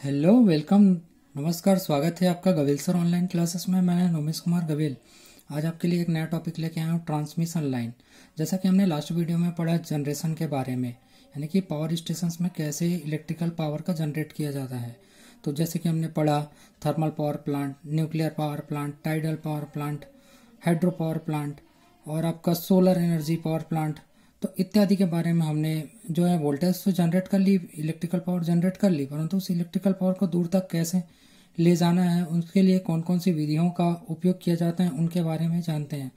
Hello welcome. नमस्कार, स्वागत है आपका गवेल सर ऑनलाइन क्लासेस में। मैं नोमेश कुमार गवेल आज आपके लिए एक नया टॉपिक लेके आया हूँ, ट्रांसमिशन लाइन। जैसा कि हमने लास्ट वीडियो में पढ़ा जनरेशन के बारे में, यानी कि पावर स्टेशंस में कैसे इलेक्ट्रिकल पावर का जनरेट किया जाता है। तो जैसे कि हमने पढ़ा thermal power plant, nuclear power plant, tidal power plant, hydro power plant और आपका सोलर एनर्जी पावर प्लांट, तो इत्यादि के बारे में हमने जो है वोल्टेज तो जनरेट कर ली, इलेक्ट्रिकल पावर जनरेट कर ली, परंतु उस इलेक्ट्रिकल पावर को दूर तक कैसे ले जाना है, उसके लिए कौन कौन सी विधियों का उपयोग किया जाता है, उनके बारे में जानते हैं।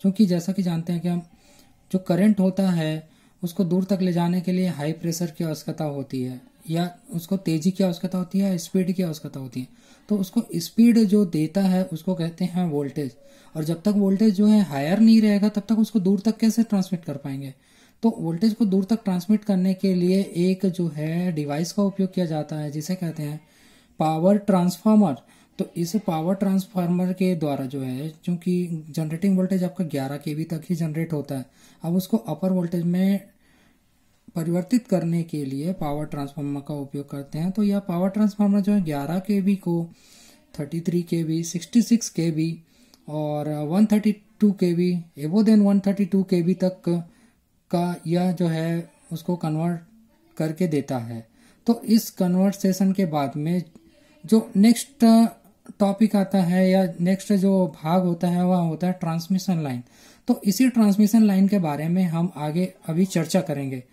क्योंकि जैसा कि जानते हैं कि हम जो करंट होता है उसको दूर तक ले जाने के लिए हाई प्रेशर की आवश्यकता होती है, या उसको तेजी की आवश्यकता होती है, स्पीड की आवश्यकता होती है। तो उसको स्पीड जो देता है उसको कहते हैं वोल्टेज। और जब तक वोल्टेज जो है हायर नहीं रहेगा तब तक उसको दूर तक कैसे ट्रांसमिट कर पाएंगे। तो वोल्टेज को दूर तक ट्रांसमिट करने के लिए एक जो है डिवाइस का उपयोग किया जाता है जिसे कहते हैं पावर ट्रांसफार्मर। तो इस पावर ट्रांसफार्मर के द्वारा जो है, क्योंकि जनरेटिंग वोल्टेज आपका 11 केवी तक ही जनरेट होता है, अब उसको अपर वोल्टेज में परिवर्तित करने के लिए पावर ट्रांसफार्मर का उपयोग करते हैं। तो यह पावर ट्रांसफार्मर जो है 11 केवी को 33 केवी, 66 केवी और 132 केवी, एवो देन 132 केवी तक का यह जो है उसको कन्वर्ट करके देता है। तो इस कन्वर्सेशन के बाद में जो नेक्स्ट टॉपिक आता है या नेक्स्ट जो भाग होता है वह होता है ट्रांसमिशन लाइन। तो इसी ट्रांसमिशन लाइन के बारे में हम आगे अभी चर्चा करेंगे।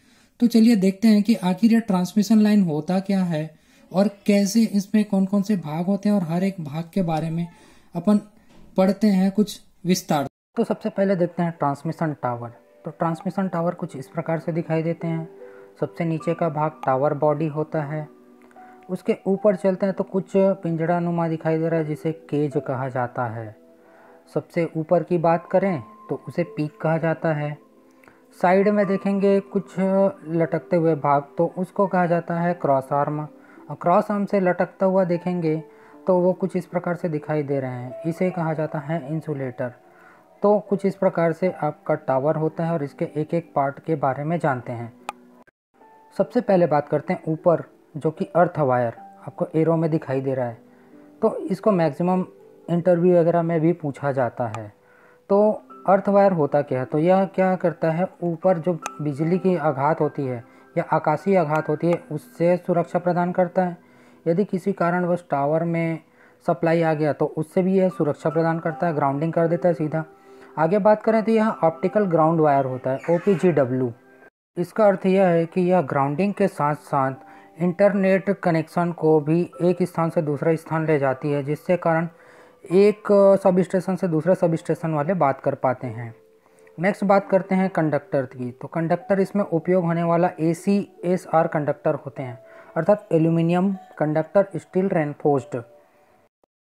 तो चलिए देखते हैं कि आखिर ये ट्रांसमिशन लाइन होता क्या है और कैसे इसमें कौन कौन से भाग होते हैं, और हर एक भाग के बारे में अपन पढ़ते हैं कुछ विस्तार। तो सबसे पहले देखते हैं ट्रांसमिशन टावर। तो ट्रांसमिशन टावर कुछ इस प्रकार से दिखाई देते हैं। सबसे नीचे का भाग टावर बॉडी होता है। उसके ऊपर चलते हैं तो कुछ पिंजड़ा नुमा दिखाई दे रहा है जिसे केज कहा जाता है। सबसे ऊपर की बात करें तो उसे पीक कहा जाता है। साइड में देखेंगे कुछ लटकते हुए भाग, तो उसको कहा जाता है क्रॉस आर्म। और क्रॉस आर्म से लटकता हुआ देखेंगे तो वो कुछ इस प्रकार से दिखाई दे रहे हैं, इसे कहा जाता है इंसुलेटर। तो कुछ इस प्रकार से आपका टावर होता है और इसके एक एक पार्ट के बारे में जानते हैं। सबसे पहले बात करते हैं ऊपर, जो कि अर्थ वायर आपको एरो में दिखाई दे रहा है। तो इसको मैक्सिमम इंटरव्यू वगैरह में भी पूछा जाता है। तो अर्थ वायर होता क्या है? तो यह क्या करता है, ऊपर जो बिजली की आघात होती है या आकाशीय आघात होती है उससे सुरक्षा प्रदान करता है। यदि किसी कारणवश टावर में सप्लाई आ गया तो उससे भी यह सुरक्षा प्रदान करता है, ग्राउंडिंग कर देता है सीधा। आगे बात करें तो यह ऑप्टिकल ग्राउंड वायर होता है, OPGW। इसका अर्थ यह है कि यह ग्राउंडिंग के साथ साथ इंटरनेट कनेक्शन को भी एक स्थान से दूसरा स्थान ले जाती है, जिससे कारण एक सब स्टेशन से दूसरे सब स्टेशन वाले बात कर पाते हैं। नेक्स्ट बात करते हैं कंडक्टर की। तो कंडक्टर इसमें उपयोग होने वाला ACSR कंडक्टर होते हैं, अर्थात एल्यूमिनियम कंडक्टर स्टील रेनफोर्स्ड।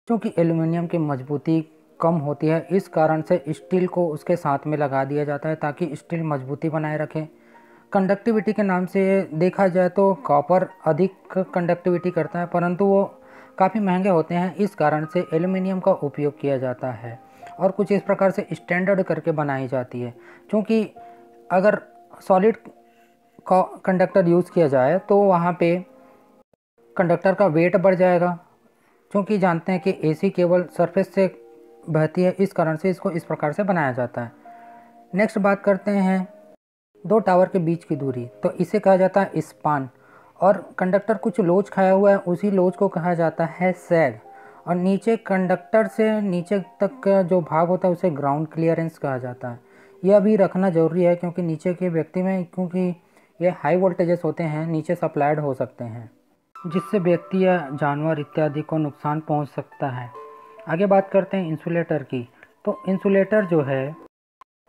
क्योंकि एल्यूमिनियम की मजबूती कम होती है, इस कारण से स्टील को उसके साथ में लगा दिया जाता है ताकि स्टील मजबूती बनाए रखे। कंडक्टिविटी के नाम से देखा जाए तो कॉपर अधिक कंडक्टिविटी करता है, परंतु वो काफ़ी महंगे होते हैं, इस कारण से एल्यूमिनियम का उपयोग किया जाता है और कुछ इस प्रकार से स्टैंडर्ड करके बनाई जाती है। क्योंकि अगर सॉलिड कंडक्टर यूज़ किया जाए तो वहाँ पे कंडक्टर का वेट बढ़ जाएगा, क्योंकि जानते हैं कि AC केवल सरफेस से बहती है, इस कारण से इसको इस प्रकार से बनाया जाता है। नेक्स्ट बात करते हैं दो टावर के बीच की दूरी। तो इसे कहा जाता है स्पान। और कंडक्टर कुछ लोच खाया हुआ है, उसी लोच को कहा जाता है सैग। और नीचे कंडक्टर से नीचे तक का जो भाग होता है उसे ग्राउंड क्लियरेंस कहा जाता है। यह भी रखना ज़रूरी है क्योंकि नीचे के व्यक्ति में, क्योंकि ये हाई वोल्टेजेस होते हैं, नीचे सप्लाइड हो सकते हैं, जिससे व्यक्ति या जानवर इत्यादि को नुकसान पहुंच सकता है। आगे बात करते हैं इंसुलेटर की। तो इंसुलेटर जो है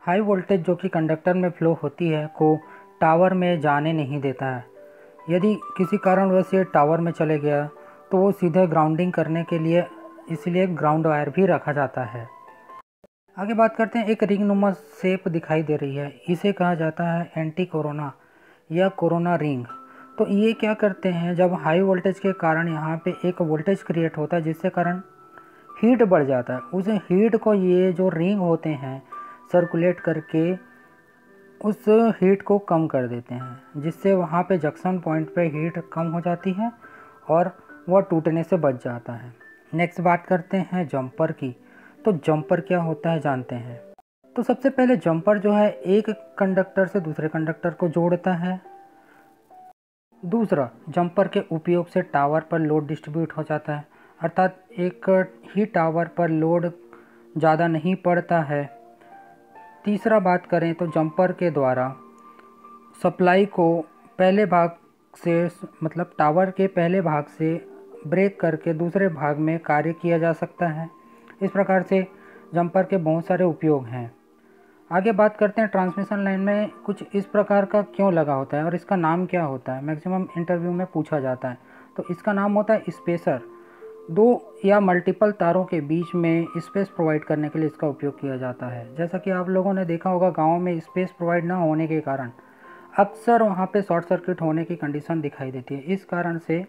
हाई वोल्टेज जो कि कंडक्टर में फ्लो होती है को टावर में जाने नहीं देता है। यदि किसी कारणवश ये टावर में चले गया तो वो सीधे ग्राउंडिंग करने के लिए इसलिए ग्राउंड वायर भी रखा जाता है। आगे बात करते हैं, एक रिंग नुमा शेप दिखाई दे रही है, इसे कहा जाता है एंटी कोरोना या कोरोना रिंग। तो ये क्या करते हैं, जब हाई वोल्टेज के कारण यहाँ पे एक वोल्टेज क्रिएट होता है जिससे कारण हीट बढ़ जाता है, उस हीट को ये जो रिंग होते हैं सर्कुलेट करके उस हीट को कम कर देते हैं, जिससे वहाँ पे जंक्शन पॉइंट पे हीट कम हो जाती है और वह टूटने से बच जाता है। नेक्स्ट बात करते हैं जंपर की। तो जंपर क्या होता है जानते हैं। तो सबसे पहले जंपर जो है एक कंडक्टर से दूसरे कंडक्टर को जोड़ता है। दूसरा, जंपर के उपयोग से टावर पर लोड डिस्ट्रीब्यूट हो जाता है, अर्थात एक ही टावर पर लोड ज़्यादा नहीं पड़ता है। तीसरा बात करें तो जंपर के द्वारा सप्लाई को पहले भाग से मतलब टावर के पहले भाग से ब्रेक करके दूसरे भाग में कार्य किया जा सकता है। इस प्रकार से जंपर के बहुत सारे उपयोग हैं। आगे बात करते हैं ट्रांसमिशन लाइन में कुछ इस प्रकार का क्यों लगा होता है और इसका नाम क्या होता है। मैक्सिमम इंटरव्यू में पूछा जाता है। तो इसका नाम होता है स्पेसर। दो या मल्टीपल तारों के बीच में स्पेस प्रोवाइड करने के लिए इसका उपयोग किया जाता है। जैसा कि आप लोगों ने देखा होगा, गाँव में स्पेस प्रोवाइड ना होने के कारण अक्सर वहाँ पे शॉर्ट सर्किट होने की कंडीशन दिखाई देती है। इस कारण से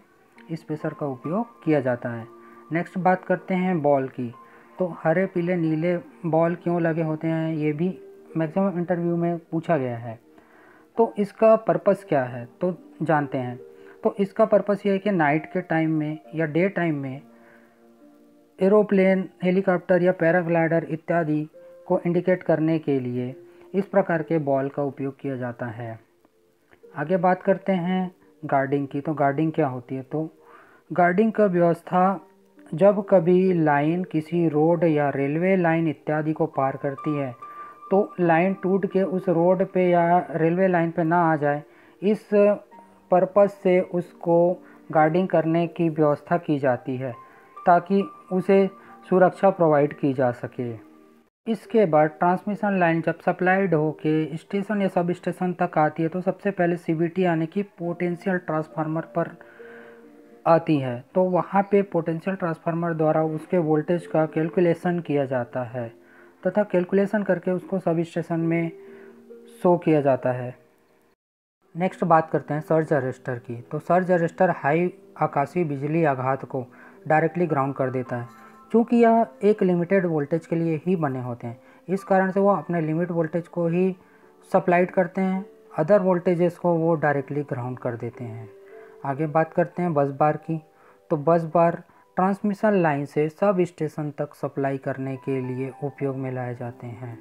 स्पेसर का उपयोग किया जाता है। नेक्स्ट बात करते हैं बॉल की। तो हरे पीले नीले बॉल क्यों लगे होते हैं, ये भी मैक्सिमम इंटरव्यू में पूछा गया है। तो इसका पर्पस क्या है तो जानते हैं। तो इसका पर्पस ये है कि नाइट के टाइम में या डे टाइम में एरोप्लेन, हेलीकॉप्टर या पैराग्लाइडर इत्यादि को इंडिकेट करने के लिए इस प्रकार के बॉल का उपयोग किया जाता है। आगे बात करते हैं गार्डिंग की। तो गार्डिंग क्या होती है। तो गार्डिंग का व्यवस्था जब कभी लाइन किसी रोड या रेलवे लाइन इत्यादि को पार करती है तो लाइन टूट के उस रोड पे या रेलवे लाइन पे ना आ जाए, इस पर्पस से उसको गार्डिंग करने की व्यवस्था की जाती है ताकि उसे सुरक्षा प्रोवाइड की जा सके। इसके बाद ट्रांसमिशन लाइन जब सप्लाइड हो के स्टेशन या सब स्टेशन तक आती है तो सबसे पहले सीबीटी यानी कि पोटेंशियल ट्रांसफार्मर पर आती है। तो वहाँ पे पोटेंशियल ट्रांसफार्मर द्वारा उसके वोल्टेज का कैलकुलेशन किया जाता है तथा कैलकुलेशन करके उसको सब स्टेशन में शो किया जाता है। नेक्स्ट बात करते हैं सर्ज अरेस्टर की। तो सर्ज अरेस्टर हाई आकाशीय बिजली आघात को डायरेक्टली ग्राउंड कर देता है। क्योंकि यह एक लिमिटेड वोल्टेज के लिए ही बने होते हैं, इस कारण से वो अपने लिमिट वोल्टेज को ही सप्लाइड करते हैं, अदर वोल्टेजेस को वो डायरेक्टली ग्राउंड कर देते हैं। आगे बात करते हैं बस बार की। तो बस बार ट्रांसमिशन लाइन से सब स्टेशन तक सप्लाई करने के लिए उपयोग में लाए जाते हैं।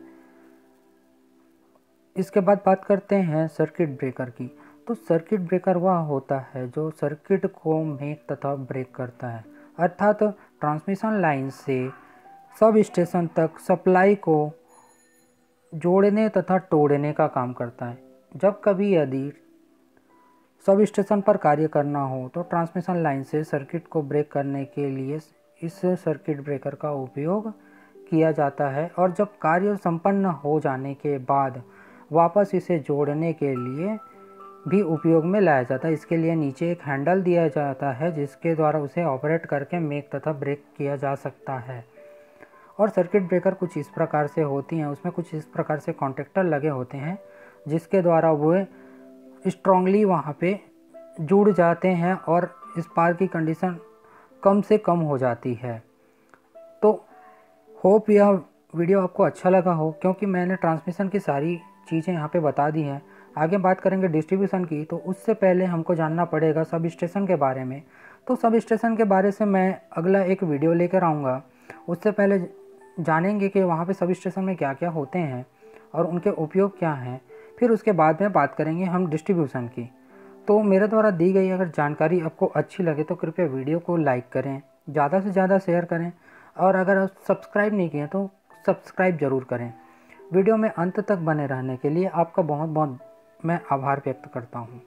इसके बाद बात करते हैं सर्किट ब्रेकर की। तो सर्किट ब्रेकर वह होता है जो सर्किट को मेक तथा ब्रेक करता है, अर्थात ट्रांसमिशन लाइन से सब स्टेशन तक सप्लाई को जोड़ने तथा तोड़ने का काम करता है। जब कभी यदि सब स्टेशन पर कार्य करना हो तो ट्रांसमिशन लाइन से सर्किट को ब्रेक करने के लिए इस सर्किट ब्रेकर का उपयोग किया जाता है और जब कार्य संपन्न हो जाने के बाद वापस इसे जोड़ने के लिए भी उपयोग में लाया जाता है। इसके लिए नीचे एक हैंडल दिया जाता है जिसके द्वारा उसे ऑपरेट करके मेक तथा ब्रेक किया जा सकता है। और सर्किट ब्रेकर कुछ इस प्रकार से होती हैं, उसमें कुछ इस प्रकार से कॉन्टेक्टर लगे होते हैं जिसके द्वारा वो स्ट्रांगली वहाँ पे जुड़ जाते हैं और स्पार्क की कंडीशन कम से कम हो जाती है। तो होप यह वीडियो आपको अच्छा लगा हो, क्योंकि मैंने ट्रांसमिशन की सारी चीज़ें यहाँ पे बता दी हैं। आगे बात करेंगे डिस्ट्रीब्यूशन की, तो उससे पहले हमको जानना पड़ेगा सब स्टेशन के बारे में। तो सब स्टेशन के बारे से मैं अगला एक वीडियो लेकर आऊँगा। उससे पहले जानेंगे कि वहाँ पे सब स्टेशन में क्या क्या होते हैं और उनके उपयोग क्या हैं। फिर उसके बाद में बात करेंगे हम डिस्ट्रीब्यूशन की। तो मेरे द्वारा दी गई अगर जानकारी आपको अच्छी लगे तो कृपया वीडियो को लाइक करें, ज़्यादा से ज़्यादा शेयर करें और अगर आप सब्सक्राइब नहीं किए तो सब्सक्राइब ज़रूर करें। वीडियो में अंत तक बने रहने के लिए आपका बहुत बहुत मैं आभार व्यक्त करता हूँ।